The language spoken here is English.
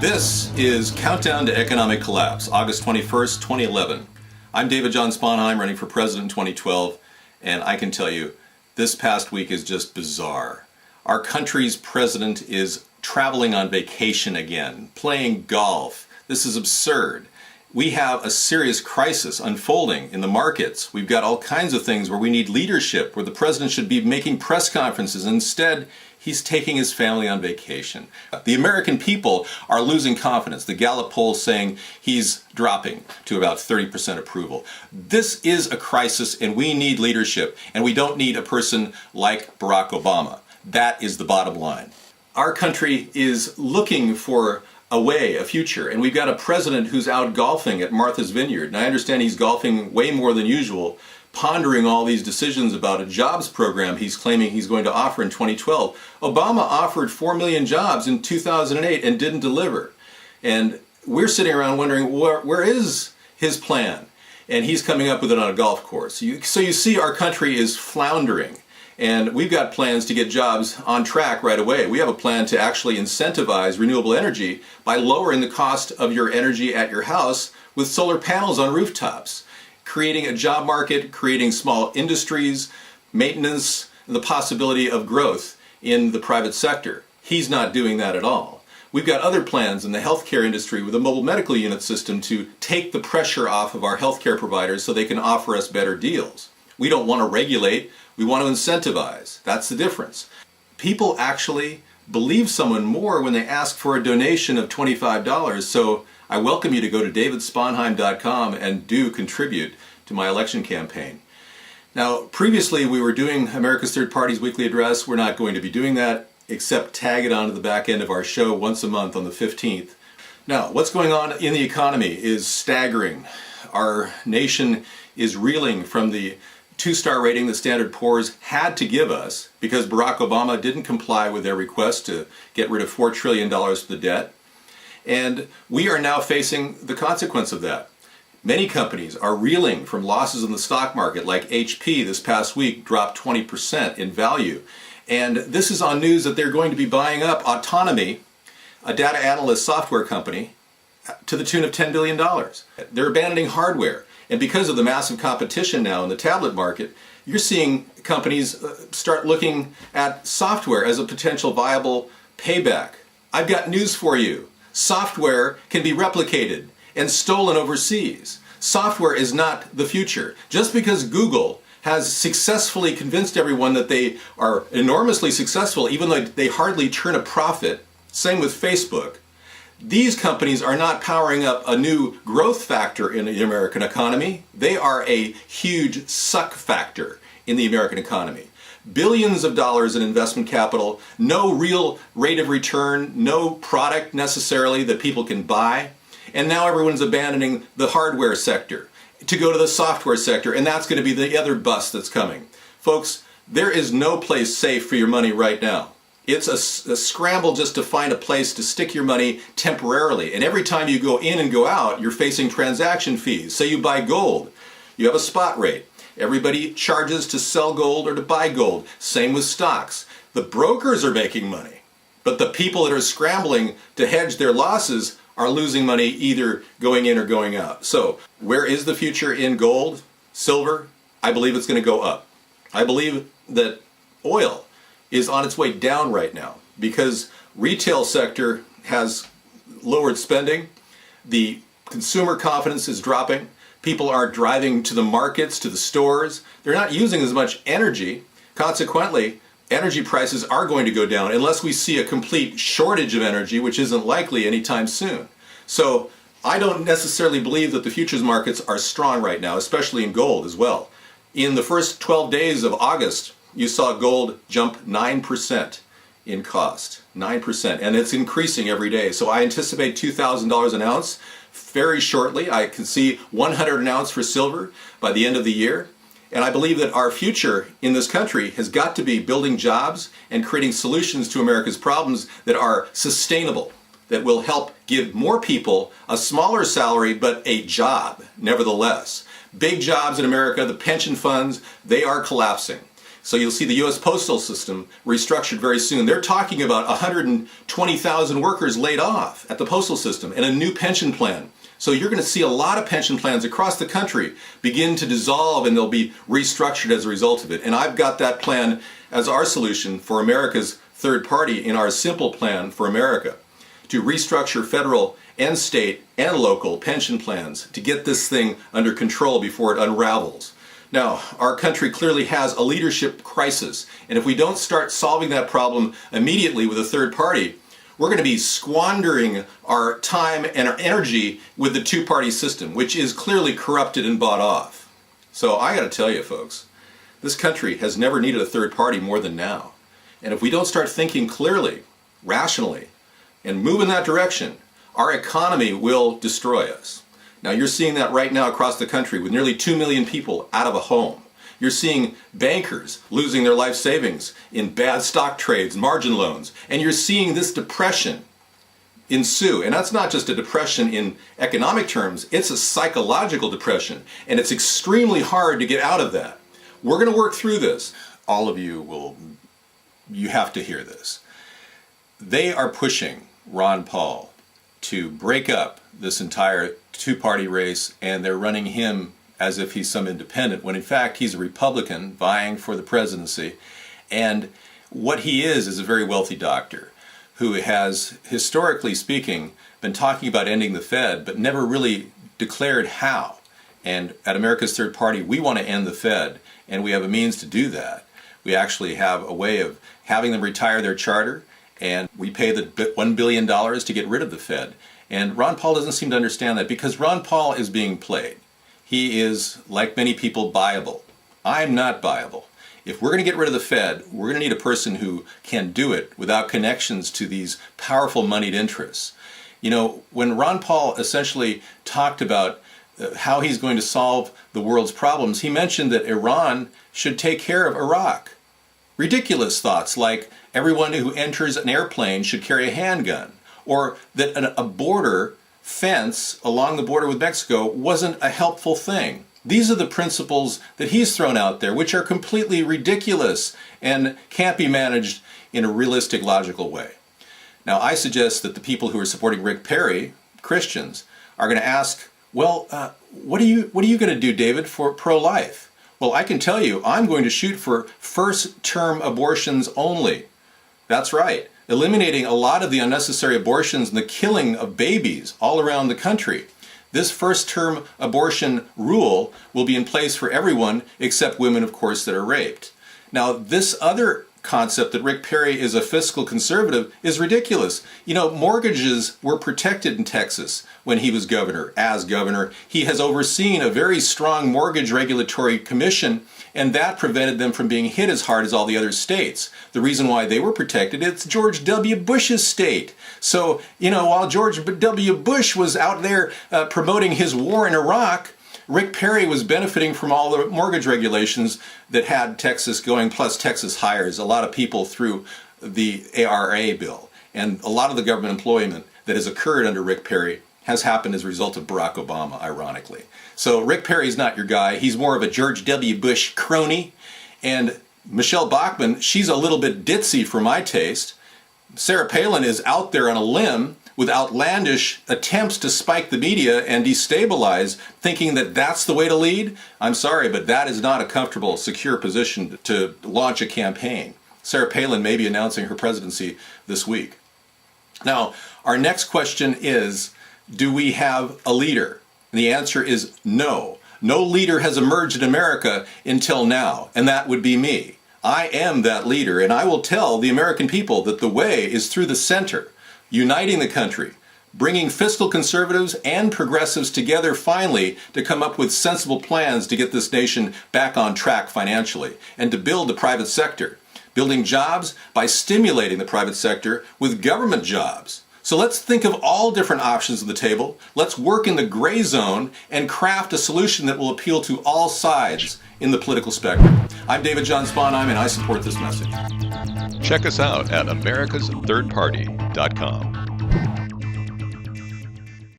This is Countdown to Economic Collapse, August 21st, 2011. I'm David John Sponheim, running for president in 2012, and I can tell you, this past week is just bizarre. Our country's president is traveling on vacation again, playing golf. This is absurd. We have a serious crisis unfolding in the markets. We've got all kinds of things where we need leadership, where the president should be making press conferences. Instead, he's taking his family on vacation. The American people are losing confidence. The Gallup poll saying he's dropping to about 30% approval. This is a crisis, and we need leadership, and we don't need a person like Barack Obama. That is the bottom line. Our country is looking for a way, a future, and we've got a president who's out golfing at Martha's Vineyard, and I understand he's golfing way more than usual, pondering all these decisions about a jobs program he's claiming he's going to offer in 2012. Obama offered 4 million jobs in 2008 and didn't deliver. And we're sitting around wondering, where is his plan? And he's coming up with it on a golf course. So you see our country is floundering. And we've got plans to get jobs on track right away. We have a plan to actually incentivize renewable energy by lowering the cost of your energy at your house with solar panels on rooftops, creating a job market, creating small industries, maintenance, and the possibility of growth in the private sector. He's not doing that at all. We've got other plans in the healthcare industry with a mobile medical unit system to take the pressure off of our healthcare providers so they can offer us better deals. We don't want to regulate, we want to incentivize. That's the difference. People actually believe someone more when they ask for a donation of $25, so I welcome you to go to davidsponheim.com and do contribute to my election campaign. Now, previously we were doing America's Third Party's weekly address. We're not going to be doing that, except tag it onto the back end of our show once a month on the 15th. Now, what's going on in the economy is staggering. Our nation is reeling from the 2-star rating that Standard & Poor's had to give us because Barack Obama didn't comply with their request to get rid of $4 trillion for the debt. And we are now facing the consequence of that. Many companies are reeling from losses in the stock market, like HP this past week dropped 20% in value. And this is on news that they're going to be buying up Autonomy, a data analyst software company, to the tune of $10 billion. They're abandoning hardware. And because of the massive competition now in the tablet market, you're seeing companies start looking at software as a potential viable payback. I've got news for you. Software can be replicated and stolen overseas. Software is not the future. Just because Google has successfully convinced everyone that they are enormously successful, even though they hardly turn a profit, same with Facebook, these companies are not powering up a new growth factor in the American economy. They are a huge suck factor in the American economy. Billions of dollars in investment capital, no real rate of return, no product necessarily that people can buy. And now everyone's abandoning the hardware sector to go to the software sector, and that's going to be the other bust that's coming. Folks, there is no place safe for your money right now. It's a scramble just to find a place to stick your money temporarily. And every time you go in and go out, you're facing transaction fees. Say you buy gold, you have a spot rate. Everybody charges to sell gold or to buy gold. Same with stocks. The brokers are making money, but the people that are scrambling to hedge their losses are losing money either going in or going out. So where is the future in gold, silver? I believe it's going to go up. I believe that oil is on its way down right now because retail sector has lowered spending, the consumer confidence is dropping, people are driving to the markets, to the stores, they're not using as much energy. Consequently, energy prices are going to go down unless we see a complete shortage of energy, which isn't likely anytime soon. So I don't necessarily believe that the futures markets are strong right now, especially in gold as well. In the first 12 days of August, you saw gold jump 9% in cost, 9%, and it's increasing every day. So I anticipate $2,000 an ounce very shortly. I can see $100 an ounce for silver by the end of the year. And I believe that our future in this country has got to be building jobs and creating solutions to America's problems that are sustainable, that will help give more people a smaller salary but a job nevertheless. Big jobs in America, the pension funds, they are collapsing. So you'll see the U.S. postal system restructured very soon. They're talking about 120,000 workers laid off at the postal system and a new pension plan. So you're going to see a lot of pension plans across the country begin to dissolve, and they'll be restructured as a result of it. And I've got that plan as our solution for America's third party in our Simple Plan for America, to restructure federal and state and local pension plans to get this thing under control before it unravels. Now, our country clearly has a leadership crisis, and if we don't start solving that problem immediately with a third party, we're going to be squandering our time and our energy with the two-party system, which is clearly corrupted and bought off. So I got to tell you, folks, this country has never needed a third party more than now. And if we don't start thinking clearly, rationally, and move in that direction, our economy will destroy us. Now, you're seeing that right now across the country with nearly 2 million people out of a home. You're seeing bankers losing their life savings in bad stock trades, margin loans, and you're seeing this depression ensue. And that's not just a depression in economic terms, it's a psychological depression, and it's extremely hard to get out of that. We're going to work through this. All of you have to hear this. They are pushing Ron Paul to break up this entire two-party race, and they're running him as if he's some independent, when in fact he's a Republican vying for the presidency. And what he is a very wealthy doctor who has, historically speaking, been talking about ending the Fed, but never really declared how. And at America's Third Party, we want to end the Fed, and we have a means to do that. We actually have a way of having them retire their charter, and we pay the $1 billion to get rid of the Fed. And Ron Paul doesn't seem to understand that, because Ron Paul is being played. He is, like many people, buyable. I'm not buyable. If we're going to get rid of the Fed, we're going to need a person who can do it without connections to these powerful moneyed interests. You know, when Ron Paul essentially talked about how he's going to solve the world's problems, he mentioned that Iran should take care of Iraq. Ridiculous thoughts like everyone who enters an airplane should carry a handgun, or that a border fence along the border with Mexico wasn't a helpful thing. These are the principles that he's thrown out there, which are completely ridiculous and can't be managed in a realistic, logical way. Now, I suggest that the people who are supporting Rick Perry, Christians, are going to ask, well, what are you going to do, David, for pro-life? Well, I can tell you, I'm going to shoot for first-term abortions only. That's right. Eliminating a lot of the unnecessary abortions and the killing of babies all around the country. This first-term abortion rule will be in place for everyone except women, of course, that are raped. Now, this other concept that Rick Perry is a fiscal conservative is ridiculous. You know, mortgages were protected in Texas when he was governor. As governor, he has overseen a very strong mortgage regulatory commission, and that prevented them from being hit as hard as all the other states. The reason why they were protected, it's George W. Bush's state. So, you know, while George W. Bush was out there promoting his war in Iraq, Rick Perry was benefiting from all the mortgage regulations that had Texas going, plus Texas hires a lot of people through the ARA bill. And a lot of the government employment that has occurred under Rick Perry has happened as a result of Barack Obama, ironically. So Rick Perry's not your guy. He's more of a George W. Bush crony. And Michelle Bachmann, she's a little bit ditzy for my taste. Sarah Palin is out there on a limb with outlandish attempts to spike the media and destabilize, thinking that that's the way to lead. I'm sorry, but that is not a comfortable, secure position to launch a campaign. Sarah Palin may be announcing her presidency this week. Now, our next question is, do we have a leader? And the answer is no. No leader has emerged in America until now, and that would be me. I am that leader, and I will tell the American people that the way is through the center, uniting the country, bringing fiscal conservatives and progressives together finally to come up with sensible plans to get this nation back on track financially and to build the private sector, building jobs by stimulating the private sector with government jobs. So let's think of all different options on the table. Let's work in the gray zone and craft a solution that will appeal to all sides in the political spectrum. I'm David John Sponheim, and I support this message. Check us out at americasthirdparty.com.